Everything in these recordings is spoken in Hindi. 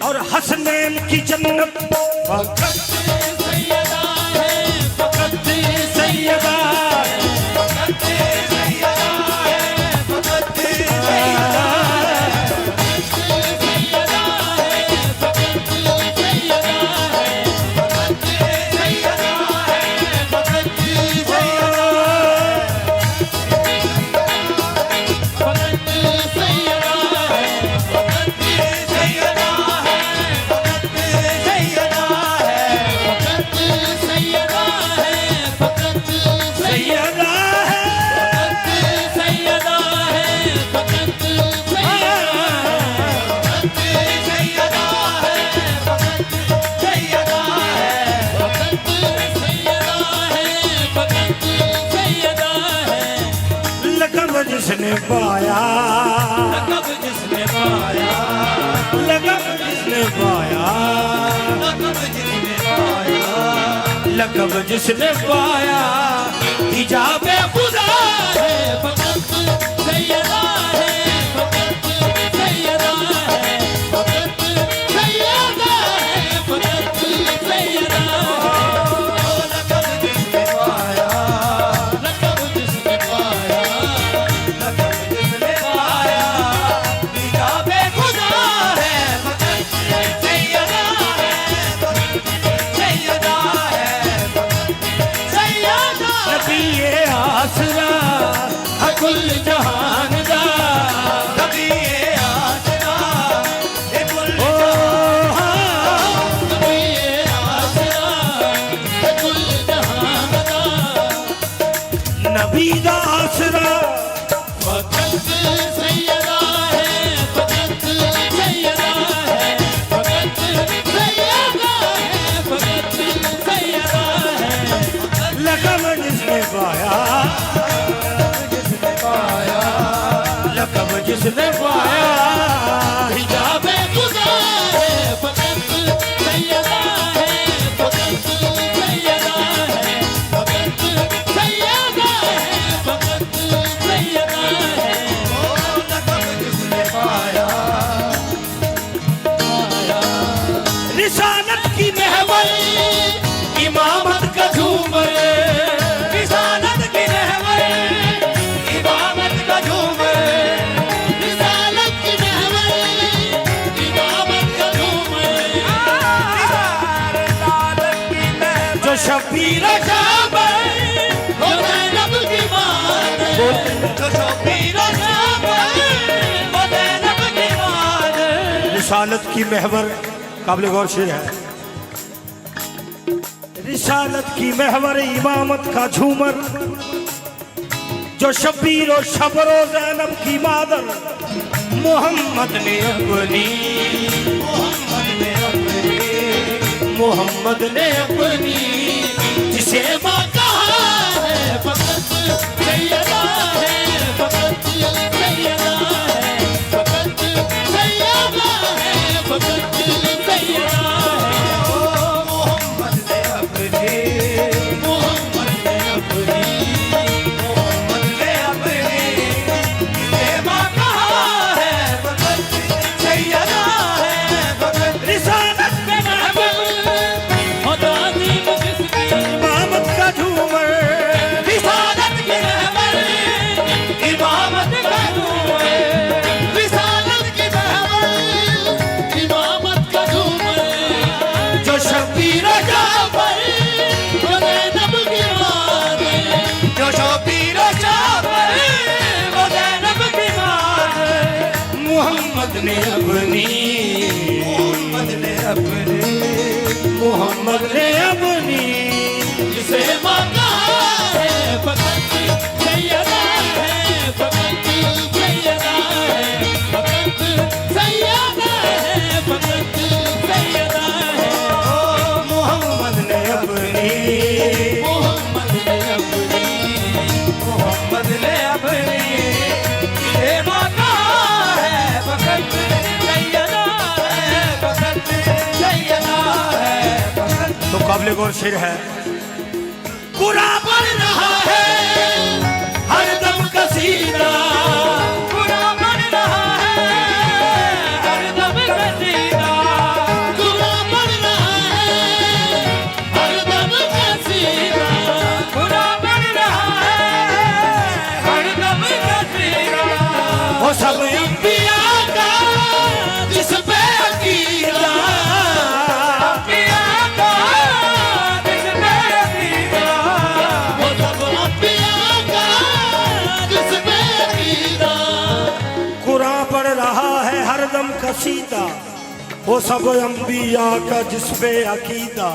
और हसनैन की जन्नत फकत सैयदा है, फकत सैयदा है, फकत सैयदा है, फकत सैयदा है, सैयदा है, फकत सैयदा है, फकत सैयदा है, फकत सैयदा जिसने पाया, लक़ब जिसने पाया, लक़ब जिसने पाया, लक़ब जिसने पाया, लक़ब जिसने पाया, हिजाबे खुदा है, फकत सैयदा है, फकत सैयदा है, फकत सैयदा है, फकत सैयदा है। ओ लक़ब जिसने पाया, लक़ब जिसने पाया, लक़ब जिसने पाया, हिजाबे खुदा है, फकत सैयदा है, फकत सैयदा है, फकत सैयदा। नबी ये आसरा कुल जहान दा, नबी ये आसरा है कुल जहान, नबी ये आसरा है कुल जहान दा, नबी दा आसरा फकत सैयदा है, फकत सैयदा है, फकत सैयदा है, फकत सैयदा है। लक़ब जिसने पाया, लक़ब जिसने पाया, हिजाबे खुदा है, फकत सैयदा है, फकत सैयदा है, फकत सैयदा है, फकत सैयदा है। ओ लक़ब जिसने पाया, पाया, रिसालत की महवल, इमामत का झूमर, रिसालत की रहमत, इमामत का झूमर, रिसालत की रहमत, इमामत का झूमर, रिसालत की रहमत, जो शबीर शाबर, हो ज़ैनब की मान, जो शबीर शाबर, हो ज़ैनब की मान। रिसालत की महवर काबिल गौर शेर है। रिसालत की महवर इमामत का झूमर, जो शबीर और शबर और ज़ैनब की मादर, मोहम्मद ने अपनी, मोहम्मद ने अपनी जिसे माँ कहा है, फकत सैयदा है, फकत सैयदा है, फकत सैयदा है, फकत सैयदा है। ओ मोहम्मद ने अपनी, मोहम्मद ने अपनी, मोहम्मद ने अपनी जिसे माँ कहा है, फकत सैयदा है, फकत रिसालत में महवर इमामत का झूमर, रिसालत की रहमत, इमामत का झूमर, रिसालत की रहमत, इमामत का झूमर, जो शबीर जाफर, वो ज़ैनब की मान, जो शबीर जाफर, वो ज़ैनब की मान। मोहम्मद ने अपनी, मोहम्मद ने अपनी, मोहम्मद ने अपनी जिसे मांगा है, फकत सैयदा है, फकत सैयदा है, फकत सैयदा है, फकत सैयदा है। ओ मोहम्मद ने अपनी, मोहम्मद ने अपनी, मोहम्मद ने अपनी जिसे मांगा है, फकत सैयदा है, फकत सैयदा है, फकत। तो काबिल गौर शेर है। बुरा बन रहा है हर दम कसीदा, बुरा बन रहा है हर दम कसीदा, कसीदा, वो सब अंबिया का जिस पे अकीदा।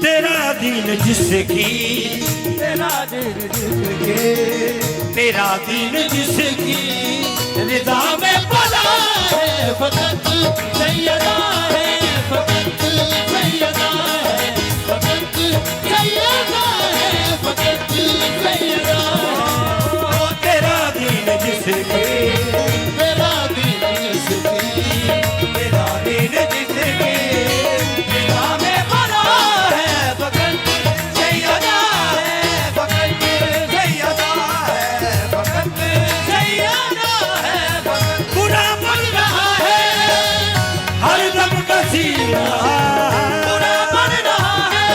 तेरा दीन जिसकी, तेरा दिल जिसके, तेरा दीन जिसकी रिदा में पला है फकत सैयदा है, फकत सैयदा है, फकत सैयदा है, फकत सैयदा है। ओ तेरा दीन जिसकी, तेरा दिल जिसकी, तेरा दीन जिसकी रिदा में पला है फकत सैयदा है, फकत सैयदा है, फकत सैयदा है, फकत बुरा बन रहा है हर दम कसीदा, बुरा बन रहा है,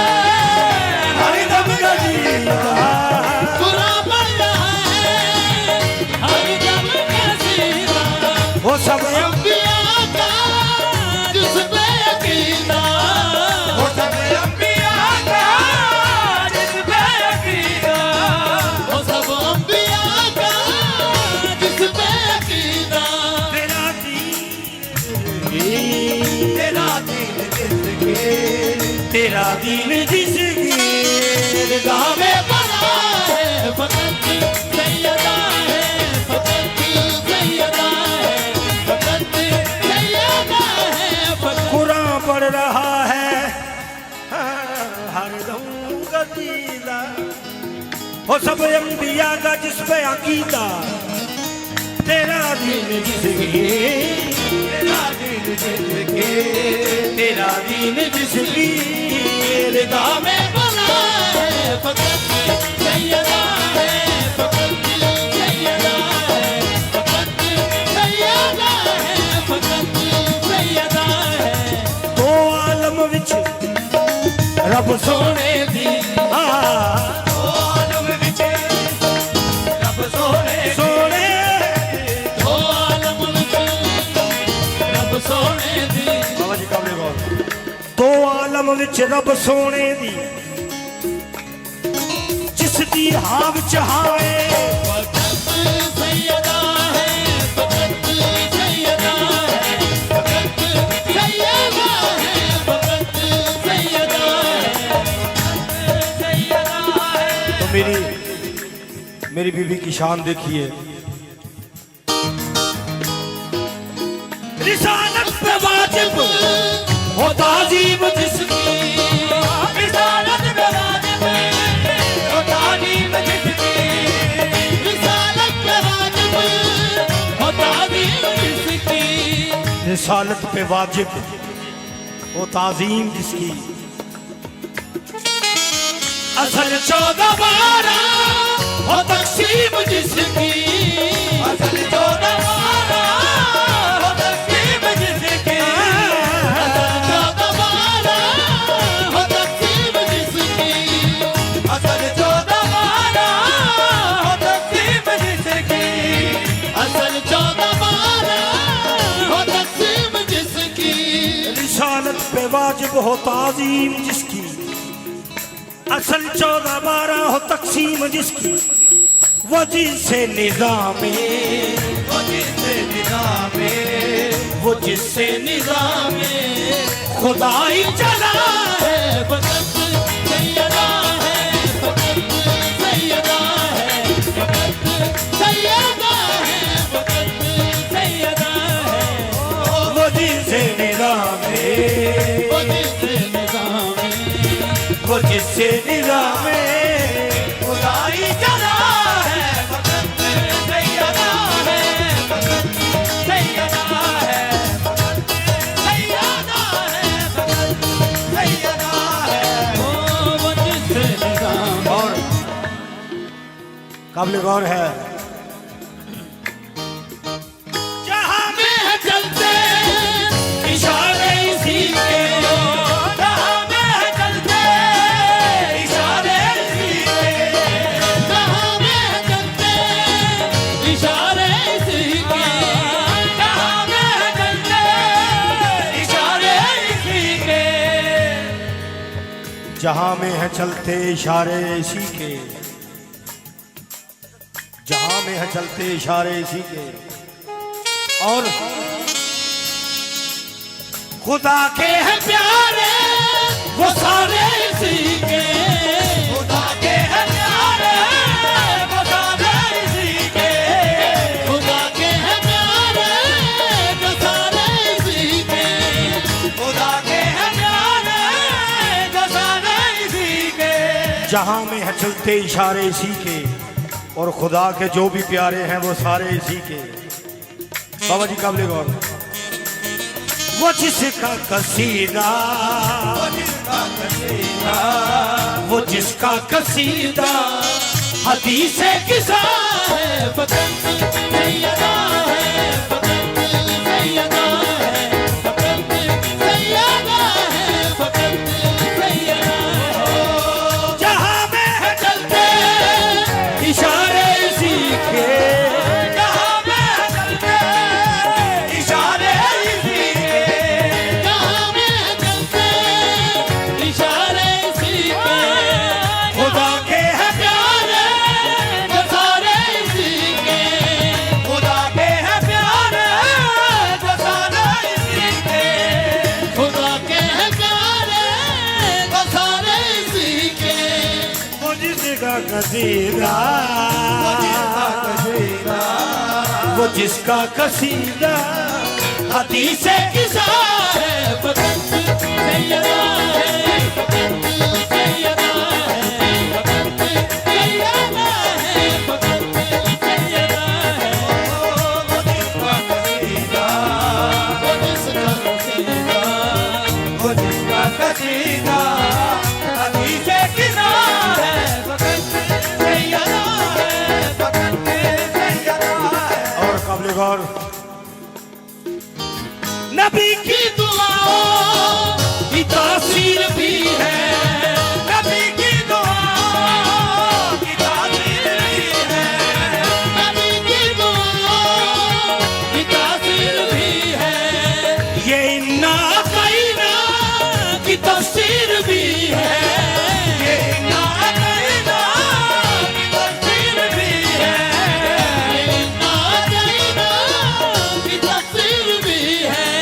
हर दम कसीदा। बुरा बन रहा है, हर दम कसीदा। वो सब अंबिया का जिस पे अकीदा, वो सब अंबिया का जिस पे अकीदा, वो सब अंबिया का जिस पे अकीदा। तेरा दीन, तेरा दिल जिसके, तेरा दीन जिसकी रिदा में बना है फकत सैयदा है, फकत सैयदा है, फकत सैयदा है, फकत। कुरान पढ़ रहा है हर दम कसीदा, वो सब अंबिया का जिस पे अकीदा। तेरा दीन जिसकी, तेरा दिल जिसके, तेरा दीन जिसकी रिदा में बना है फकत सैयदा है, फकत सैयदा है, फकत सैयदा है, फकत सैयदा है। दो आलम विच रब सोने सोने दी ओ आलम विच रब सोने, सोने ओ आलम विच रब सोने दी, बाबा जी काबले गौर। दो आलम विच रब सोने दी जिस दी हाव चाहे, फकत सैयदा है, फकत सैयदा है, फकत सैयदा है, फकत सैयदा है, फकत सैयदा है। तो मेरी बीवी की शान देखिए। रिसालत पे वाजिब हो ताजीम जिसकी, रिसालत पे वाजिब हो तालीम जिसकी, रिसालत पे वाजिब हो तालीम जिसकी, रिसालत पे वाजिब हो ताजीम जिसकी। असल 14/12 हो तकसीम जिसकी, असल 14/12 हो तकसीम जिसकी, असल 14/12 हो तकसीम जिसकी, असल 14/12 हो तकसीम जिसकी, असल 14/12 हो तकसीम जिसकी। रिसालत पे वाजिब हो ताजीम जिसकी, असल 14/12 हो तकसीम जिसकी। वो जिससे निजामे, वो जिससे निज़ामे, वो जिससे निज़ामे खुदाई चला है फकत सैयदा है, फकत सैयदा है, फकत सैयदा है, फकत सैयदा है। वो जिससे निजामे, वो जिससे निज़ामे वो जिससे निजामे खुदाई चला है फकत सैयदा है, फकत सैयदा है, फकत सैयदा है, फकत सैयदा है। ओ वो जिससे निज़ाम और काबिल गौर है। जहां में है चलते इशारे इसी के, जहां में है चलते इशारे इसी के, जहां में है चलते इशारे इसी के, जहां में है चलते इशारे इसी के। जहां में है चलते इशारे इसी के, जहां में है चलते इशारे इसी के। और खुदा के हैं प्यारे वो सारे इसी के, खुदा के हैं प्यारे वो सारे इसी के, खुदा के हैं प्यारे वो सारे इसी के, खुदा के हैं प्यारे वो सारे इसी के। जहां में है चलते इशारे इसी के, और खुदा के जो भी प्यारे हैं वो सारे इसी के। बाबा जी काबिल गौर। वो जिसका कसीदा, वो जिसका कसीदा हदीस किसा है फकत सैयदा है, फकत सैयदा है, फकत सैयदा है, फकत सैयदा है। जहां में है चलते इशारे इसी के, जहां में है चलते इशारे इसी के, जहां में है चलते इशारे इसी के। खुदा के हैं प्यारे वो सारे इसी के, खुदा के हैं प्यारे वो सारे इसी के, खुदा के हैं प्यारे वो सारे इसी के। वो जिसका कसीदा, वो जिसका कसीदा हदीस किसा है फकत सैयदा है, फकत सैयदा है, फकत सैयदा है, फकत सैयदा है। वो जिसका कसीदा, वो जिसका कसीदा, वो जिसका कसीदा हदीस किसा है फकत सैयदा है, फकत सैयदा है। और काबिल गौर। नबी की दुआओं की तासीर भी है, नबी की दुआओं की तासीर भी है, नबी की दुआओं की तासीर भी है। ये इन्ना कायना की तफसीर भी है, ये कायना की तफसीर भी है, ये कायना की तफसीर भी है। की तासीर भी है।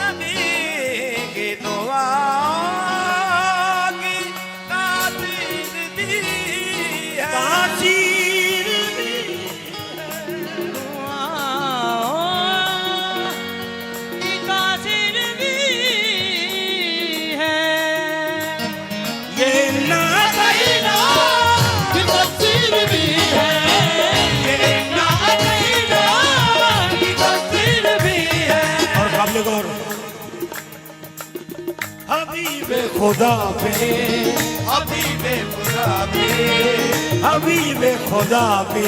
नबी की दुआ की तासीर भी है, तासीर भी दुआओं की तासीर भी है। ये ना कायना की तफसीर भी है, ये कायना की तफसीर भी है। और काबिल गौर। हबीब खुदा पे, हबीब खुदा पे, हबीब खुदा पे,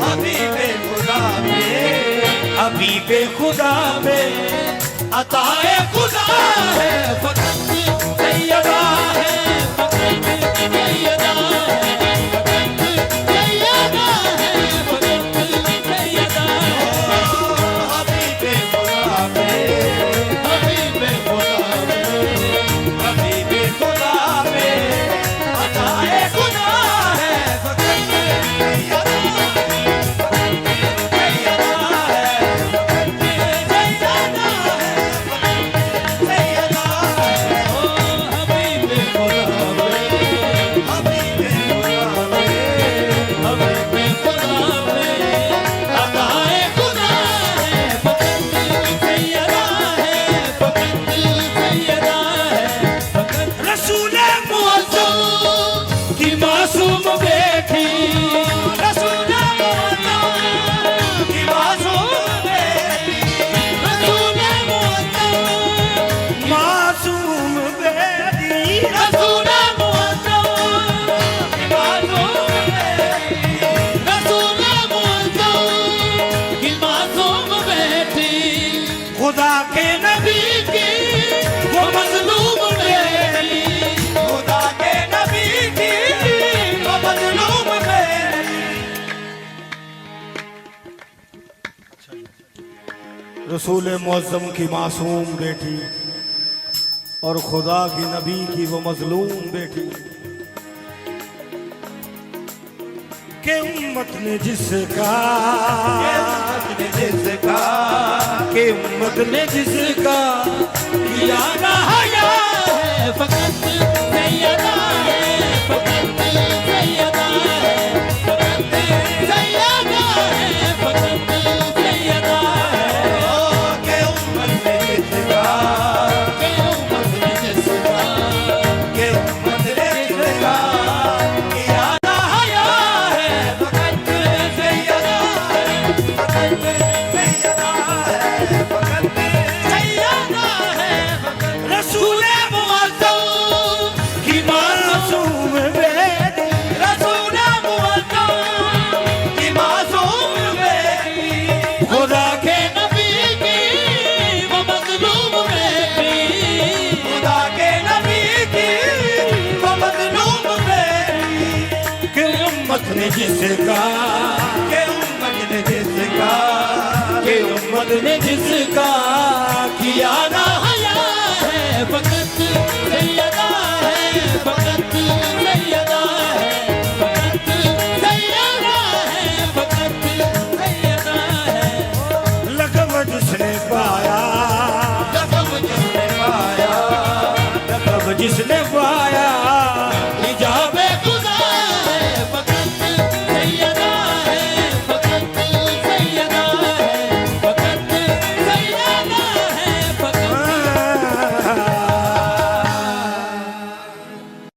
हबीब खुदा पे, हबीब खुदा पे अताए खुदा है फकत सैयदा है, फकत सैयदा है, फकत सैयदा है, फकत सैयदा है। हबीब खुदा पे, हबीब खुदा पे, हबीब खुदा पे अताए खुदा है फकत सैयदा है, फकत सैयदा है, फकत सैयदा है, सैयदा है। ओ हबीब खुदा पे, हबीब खुदा पे, हबीब खुदा पे अताए खुदा है फकत सैयदा है, फकत सैयदा है, फकत रसूल मुअज़्ज़म की मासूम बेटी, रसूल मुअज़्ज़म की मासूम बेटी, रसूल मुअज़्ज़म मासूम बेटी, रसूल मुअज़्ज़म की मासूम बेटी, रसूल मुअज़्ज़म की मासूम बेटी। खुदा के नबी नबी की वो मज़लूम बेटी, रसूल मुअज़्ज़म की मासूम बेटी और खुदा की नबी की वो मजलूम बेटी के उम्मत ने जिसका के उम्मत ने जिसका किया ना हया है फकत सैयदा है, फकत सैयदा है, फकत सैयदा है, फकत सैयदा है। के उम्मत ने जिसका के उम्मत ने जिसका के उम्मत ने जिसका किया ना हया है फकत सैयदा है, फकत सैयदा है फकत सैयदा है, फकत रसूल मुअज़्ज़म की मासूम बेटी, रसूल मुअज़्ज़म की मासूम बेटी, खुदा के नबी की वो मज़लूम बेटी, खुदा के नबी की वो मज़लूम बेटी के उम्मत ने जिसका के उम्मत ने जिसका के उम्मत ने जिसका किया ना हया है फकत सैयदा है, फकत सैयदा है, फकत सैयदा है, फकत सैयदा है। लक़ब जिसने पाया लक़ब जिसने पाया लक़ब जिसने पाया